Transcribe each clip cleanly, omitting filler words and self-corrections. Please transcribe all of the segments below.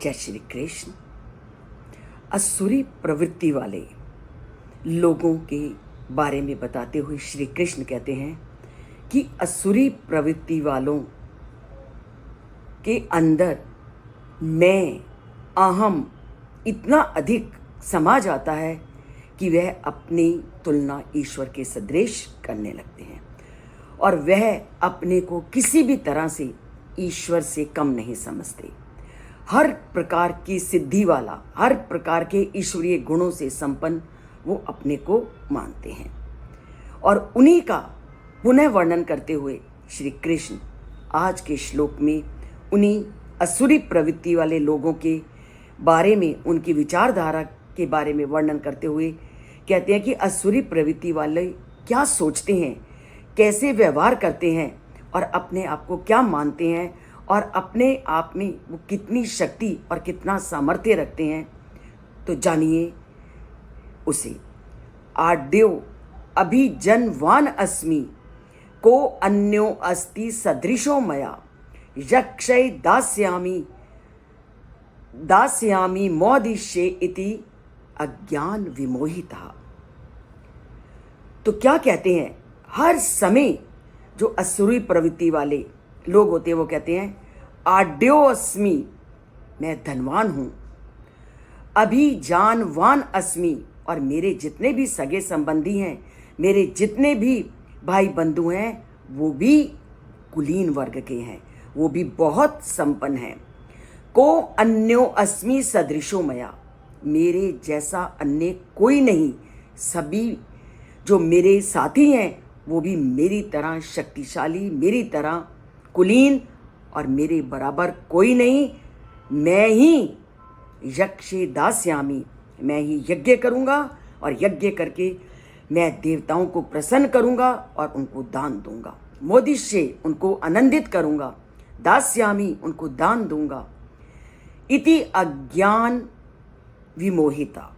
जय श्री कृष्ण। असुरी प्रवृत्ति वाले लोगों के बारे में बताते हुए श्री कृष्ण कहते हैं कि असुरी प्रवृत्ति वालों के अंदर मैं अहम इतना अधिक समा जाता है कि वह अपनी तुलना ईश्वर के सदृश करने लगते हैं और वह अपने को किसी भी तरह से ईश्वर से कम नहीं समझते। हर प्रकार की सिद्धि वाला, हर प्रकार के ईश्वरीय गुणों से संपन्न वो अपने को मानते हैं और उन्हीं का पुनः वर्णन करते हुए श्री कृष्ण आज के श्लोक में उन्हीं असुरी प्रवृत्ति वाले लोगों के बारे में, उनकी विचारधारा के बारे में वर्णन करते हुए कहते हैं कि असुरी प्रवृत्ति वाले क्या सोचते हैं, कैसे व्यवहार करते हैं और अपने आप को क्या मानते हैं और अपने आप में वो कितनी शक्ति और कितना सामर्थ्य रखते हैं। तो जानिए उसे। आड्यो अभिजनवान अस्मि को अन्यो अस्ति सदृशो मया यक्षय दास्यामि मोदिष्ये इति अज्ञान विमोहिता। तो क्या कहते हैं, हर समय जो असुरी प्रवृत्ति वाले लोग होते हैं वो कहते हैं आड्यो अस्मि, मैं धनवान हूं, अभिजानवान अस्मि, और मेरे जितने भी सगे संबंधी हैं, मेरे जितने भी भाई बंधु हैं वो भी कुलीन वर्ग के हैं, वो भी बहुत संपन्न हैं। को अन्यो अस्मि सदृशो मया, मेरे जैसा अन्य कोई नहीं, सभी जो मेरे साथी हैं वो भी मेरी तरह शक्तिशाली, मेरी तरह कुलीन, और मेरे बराबर कोई नहीं। मैं ही यक्षे दास्यामि, मैं ही यज्ञ करूँगा और यज्ञ करके मैं देवताओं को प्रसन्न करूँगा और उनको दान दूंगा। मोदिष्ये, उनको आनंदित करूँगा, दास्यामि, उनको दान दूंगा। इति अज्ञान विमोहिता,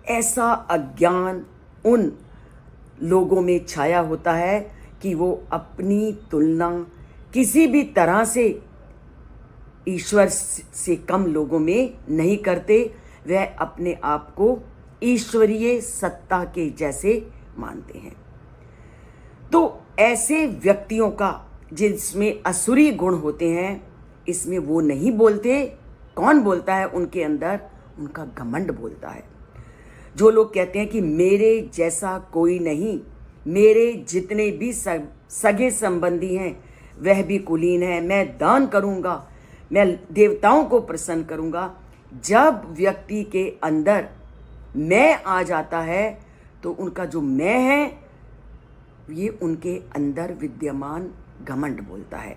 ऐसा अज्ञान उन लोगों में छाया होता है कि वो अपनी तुलना किसी भी तरह से ईश्वर से कम लोगों में नहीं करते। वह अपने आप को ईश्वरीय सत्ता के जैसे मानते हैं। तो ऐसे व्यक्तियों का जिसमें असुरी गुण होते हैं, इसमें वो नहीं बोलते। कौन बोलता है उनके अंदर? उनका घमंड बोलता है। जो लोग कहते हैं कि मेरे जैसा कोई नहीं, मेरे जितने भी सगे संबंधी हैं वह भी कुलीन है, मैं दान करूंगा, मैं देवताओं को प्रसन्न करूंगा। जब व्यक्ति के अंदर मैं आ जाता है तो उनका जो मैं है ये उनके अंदर विद्यमान घमंड बोलता है।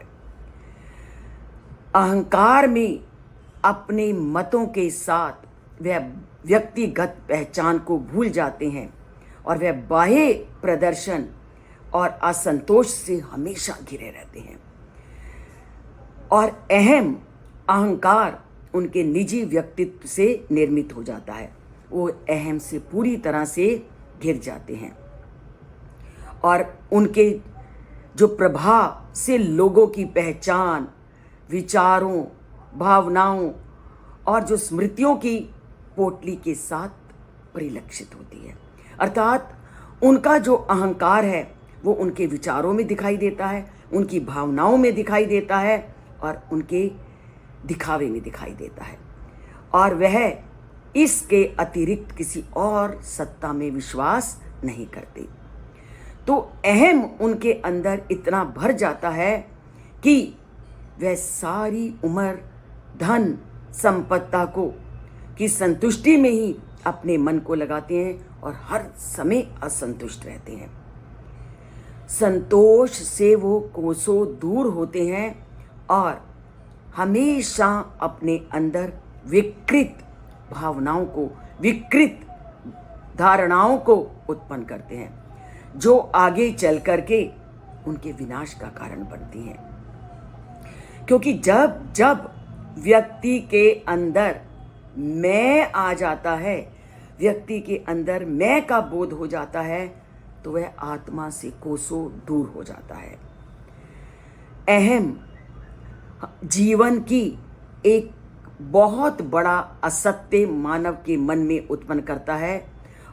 अहंकार में अपने मतों के साथ वह व्यक्तिगत पहचान को भूल जाते हैं और वह बाह्य प्रदर्शन और असंतोष से हमेशा घिरे रहते हैं और अहम अहंकार उनके निजी व्यक्तित्व से निर्मित हो जाता है। वो अहम से पूरी तरह से घिर जाते हैं और उनके जो प्रभाव से लोगों की पहचान, विचारों, भावनाओं और जो स्मृतियों की पोटली के साथ परिलक्षित होती है। अर्थात उनका जो अहंकार है वो उनके विचारों में दिखाई देता है, उनकी भावनाओं में दिखाई देता है और उनके दिखावे में दिखाई देता है और वह इसके अतिरिक्त किसी और सत्ता में विश्वास नहीं करते। तो अहम उनके अंदर इतना भर जाता है कि वह सारी उम्र धन संपत्ति को की संतुष्टि में ही अपने मन को लगाते हैं और हर समय असंतुष्ट रहते हैं। संतोष से वो कोसों दूर होते हैं और हमेशा अपने अंदर विकृत भावनाओं को, विकृत धारणाओं को उत्पन्न करते हैं जो आगे चल करके उनके विनाश का कारण बनती हैं। क्योंकि जब जब व्यक्ति के अंदर मैं आ जाता है, व्यक्ति के अंदर मैं का बोध हो जाता है, तो वह आत्मा से कोसों दूर हो जाता है। अहम जीवन की एक बहुत बड़ा असत्य मानव के मन में उत्पन्न करता है।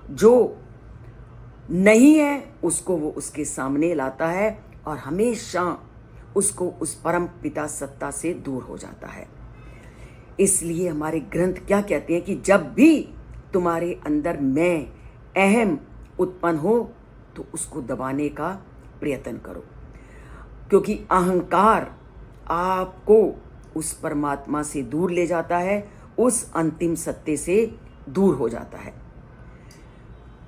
जो नहीं है उसको वो उसके सामने लाता है और हमेशा उसको उस परम पिता सत्ता से दूर हो जाता है। इसलिए हमारे ग्रंथ क्या कहते हैं कि जब भी तुम्हारे अंदर मैं अहम उत्पन्न हो तो उसको दबाने का प्रयत्न करो, क्योंकि अहंकार आपको उस परमात्मा से दूर ले जाता है, उस अंतिम सत्य से दूर हो जाता है।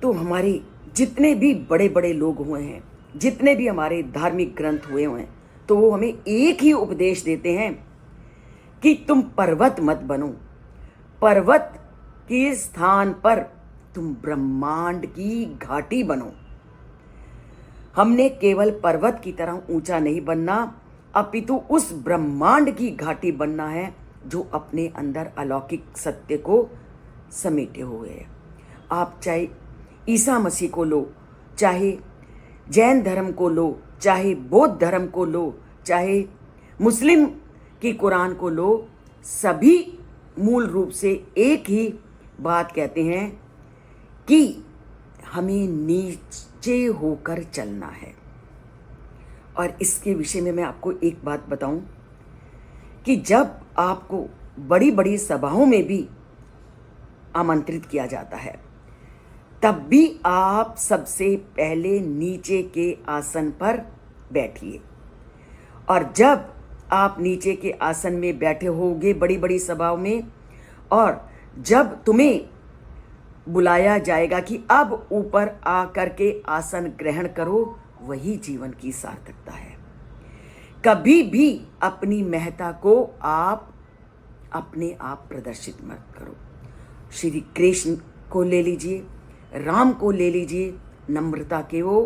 तो हमारे जितने भी बड़े बड़े लोग हुए हैं, जितने भी हमारे धार्मिक ग्रंथ हुए हैं, तो वो हमें एक ही उपदेश देते हैं कि तुम पर्वत मत बनो, पर्वत के स्थान पर तुम ब्रह्मांड की घाटी बनो। हमने केवल पर्वत की तरह ऊंचा नहीं बनना, अपितु उस ब्रह्मांड की घाटी बनना है जो अपने अंदर अलौकिक सत्य को समेटे हुए है। आप चाहे ईसा मसीह को लो, चाहे जैन धर्म को लो, चाहे बौद्ध धर्म को लो, चाहे मुस्लिम की कुरान को लो, सभी मूल रूप से एक ही बात कहते हैं कि हमें नीचे होकर चलना है। और इसके विषय में मैं आपको एक बात बताऊं कि जब आपको बड़ी बड़ी सभाओं में भी आमंत्रित किया जाता है, तब भी आप सबसे पहले नीचे के आसन पर बैठिए। और जब आप नीचे के आसन में बैठे होगे बड़ी बड़ी सभाओं में, और जब तुम्हें बुलाया जाएगा कि अब ऊपर आकर के आसन ग्रहण करो, वही जीवन की सार्थकता है। कभी भी अपनी महत्ता को आप अपने आप प्रदर्शित मत करो। श्री कृष्ण को ले लीजिए, राम को ले लीजिए, नम्रता के वो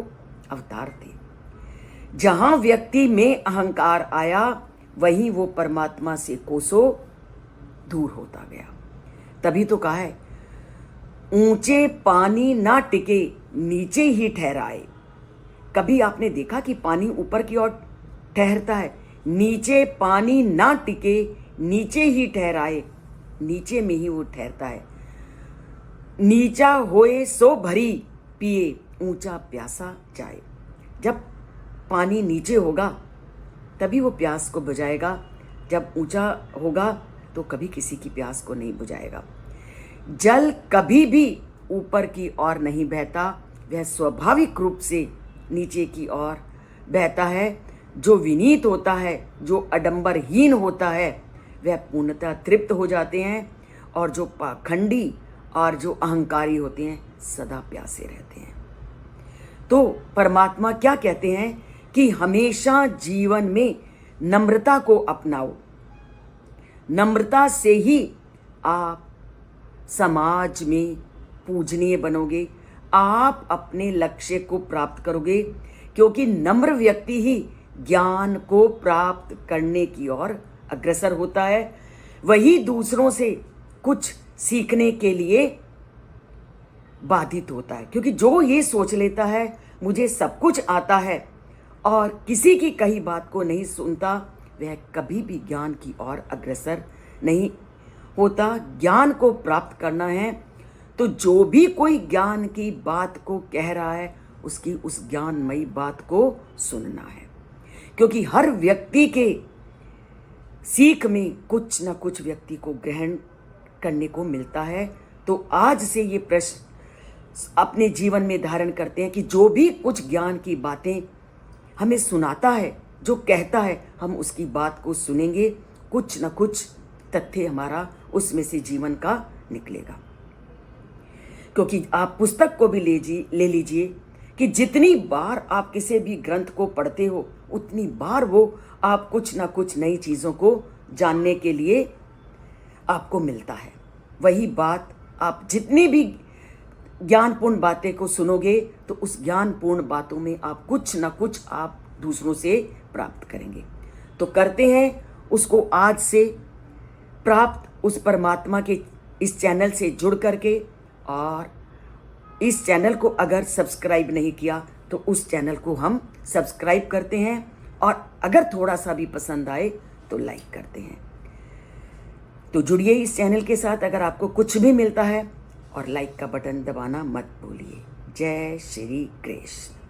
अवतार थे। जहां व्यक्ति में अहंकार आया, वहीं वो परमात्मा से कोसों दूर होता गया। तभी तो कहा है, ऊंचे पानी ना टिके नीचे ही ठहराए। कभी आपने देखा कि पानी ऊपर की ओर ठहरता है? नीचे पानी ना टिके नीचे ही ठहराए, नीचे में ही वो ठहरता है। नीचा होए सो भरी पिए, ऊंचा प्यासा जाए। जब पानी नीचे होगा तभी वो प्यास को बुझाएगा, जब ऊंचा होगा तो कभी किसी की प्यास को नहीं बुझाएगा। जल कभी भी ऊपर की ओर नहीं बहता, वह स्वाभाविक रूप से नीचे की ओर बहता है। जो विनीत होता है, जो अडंबरहीन होता है, वह पूर्णतः तृप्त हो जाते हैं, और जो पाखंडी और जो अहंकारी होते हैं सदा प्यासे रहते हैं। तो परमात्मा क्या कहते हैं कि हमेशा जीवन में नम्रता को अपनाओ। नम्रता से ही आप समाज में पूजनीय बनोगे, आप अपने लक्ष्य को प्राप्त करोगे, क्योंकि नम्र व्यक्ति ही ज्ञान को प्राप्त करने की ओर अग्रसर होता है। वही दूसरों से कुछ सीखने के लिए बाधित होता है, क्योंकि जो ये सोच लेता है मुझे सब कुछ आता है और किसी की कही बात को नहीं सुनता, वह कभी भी ज्ञान की ओर अग्रसर नहीं होता। ज्ञान को प्राप्त करना है तो जो भी कोई ज्ञान की बात को कह रहा है, उसकी उस ज्ञानमयी बात को सुनना है, क्योंकि हर व्यक्ति के सीख में कुछ न कुछ व्यक्ति को ग्रहण करने को मिलता है। तो आज से ये प्रश्न अपने जीवन में धारण करते हैं कि जो भी कुछ ज्ञान की बातें हमें सुनाता है, जो कहता है, हम उसकी बात को सुनेंगे, कुछ न कुछ तथ्य हमारा उसमें से जीवन का निकलेगा। क्योंकि आप पुस्तक को भी ले लीजिए कि जितनी बार आप किसी भी ग्रंथ को पढ़ते हो, उतनी बार वो आप कुछ ना कुछ नई चीज़ों को जानने के लिए आपको मिलता है। वही बात आप जितनी भी ज्ञानपूर्ण बातें को सुनोगे, तो उस ज्ञानपूर्ण बातों में आप कुछ ना कुछ आप दूसरों से प्राप्त करेंगे। तो करते हैं उसको आज से प्राप्त उस परमात्मा के इस चैनल से जुड़ करके। और इस चैनल को अगर सब्सक्राइब नहीं किया तो उस चैनल को हम सब्सक्राइब करते हैं, और अगर थोड़ा सा भी पसंद आए तो लाइक करते हैं। तो जुड़िए इस चैनल के साथ अगर आपको कुछ भी मिलता है, और लाइक का बटन दबाना मत भूलिए। जय श्री कृष्ण।